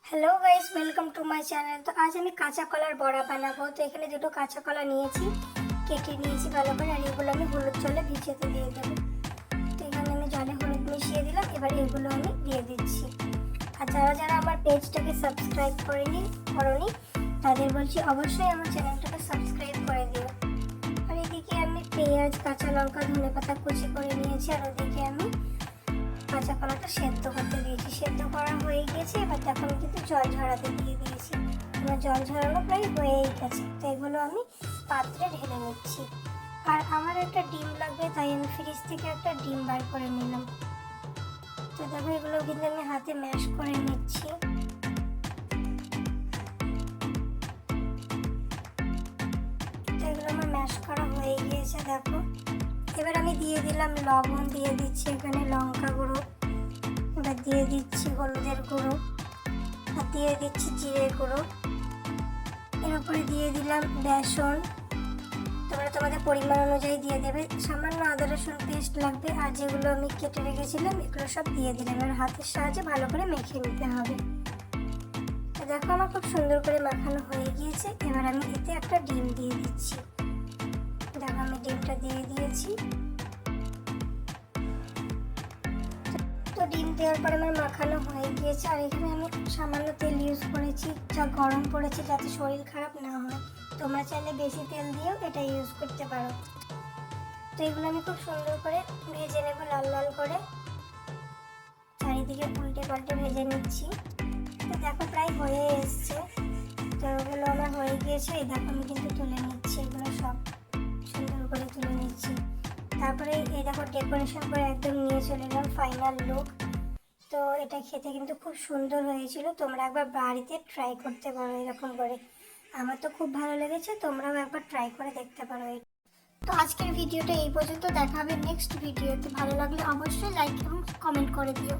Hello guys, welcome to my channel. তো আজ আমি কাঁচা কলার বড়া বানাবো। তো এখানে দুটো কাঁচা কলা নিয়েছি, কেটে নিয়েছি ভালো করে, আর এগুলো আমি হলুদ জলে ভিজিয়ে দিয়ে দেবো। তো এখানে আমি জলে হলুদ মিশিয়ে দিলাম। এবার এগুলো আমি দিয়ে দিচ্ছি। আর যারা যারা আমার পেজটাকে সাবস্ক্রাইব করনি তাদের বলছি অবশ্যই আমার চ্যানেলটাকে সাবস্ক্রাইব করে দিও। আর এদিকে আমি পেঁয়াজ, কাঁচা লঙ্কা, ধনেপাতা কুচি করে নিয়েছি, আর ওদিকে আমি কাঁচা কলাটা সেদ্ধ করতে দিয়েছি। সেদ্ধ করা হয়ে গেছে। এবার দেখো আমি কিন্তু জল ঝরাতে দিয়ে দিয়েছি। আমার জল ঝরানো প্রায় হয়েই গেছে। তো এগুলো আমি পাত্রে ঢেলে নিচ্ছি। আর আমার একটা ডিম লাগবে, তাই আমি ফ্রিজ থেকে একটা ডিম বার করে নিলাম। তো দেখো এগুলো কিন্তু আমি হাতে ম্যাশ করে নিচ্ছি। তো এগুলো আমার ম্যাশ করা হয়ে গিয়েছে দেখো। এবার আমি দিয়ে দিলাম লবণ, দিয়ে দিচ্ছি এখানে লঙ্কা গুঁড়ো, এবার দিয়ে দিচ্ছি হলুদের গুঁড়ো, আর দিয়ে দিচ্ছি জিরে গুঁড়ো। এর উপরে দিয়ে দিলাম বেসন। তোমরা তোমাদের পরিমাণ অনুযায়ী দিয়ে দেবে। সামান্য আদা রসুন পেস্ট লাগবে। আর যেগুলো আমি কেটে রেখেছিলাম এগুলো সব দিয়ে দিলাম। এবার হাতের সাহায্যে ভালো করে মেখে নিতে হবে। তো দেখো আমার খুব সুন্দর করে মাখানো হয়ে গিয়েছে। এবার আমি এতে একটা ডিম দিয়ে দিচ্ছি। দেখো আমি ডিমটা দিয়ে দিয়েছি। তো ডিম দেওয়ার পরে আমার মাখানো হয়ে গিয়েছে। আর এখানে আমি সামান্য তেল ইউজ করেছি, যা গরম পড়েছে যাতে শরীর খারাপ না হয়। তোমরা চাইলে বেশি তেল দিয়েও এটা ইউজ করতে পারো। তো এগুলো আমি খুব সুন্দর করে ভেজে নেবো, লাল লাল করে চারিদিকে উল্টে পাল্টে ভেজে নিচ্ছি। তো দেখো প্রায় হয়ে এসছে। তো ওগুলো আমার হয়ে গিয়েছে। এই দেখো আমি কিন্তু তুলে নিচ্ছি, এগুলো সব সুন্দর করে তুলে নিচ্ছি। তারপরে এই দেখো ডেকোরেশন করে একদম নিয়ে চলে এলাম ফাইনাল লুক। তো এটা খেতে কিন্তু খুব সুন্দর হয়েছিল। তোমরা একবার বাড়িতে ট্রাই করতে পারো এরকম করে। আমার তো খুব ভালো লেগেছে, তোমরাও একবার ট্রাই করে দেখতে পারো। তো আজকের ভিডিওটা এই পর্যন্ত। দেখা হবে নেক্সট ভিডিওতে। ভালো লাগলে অবশ্যই লাইক এবং কমেন্ট করে দিও।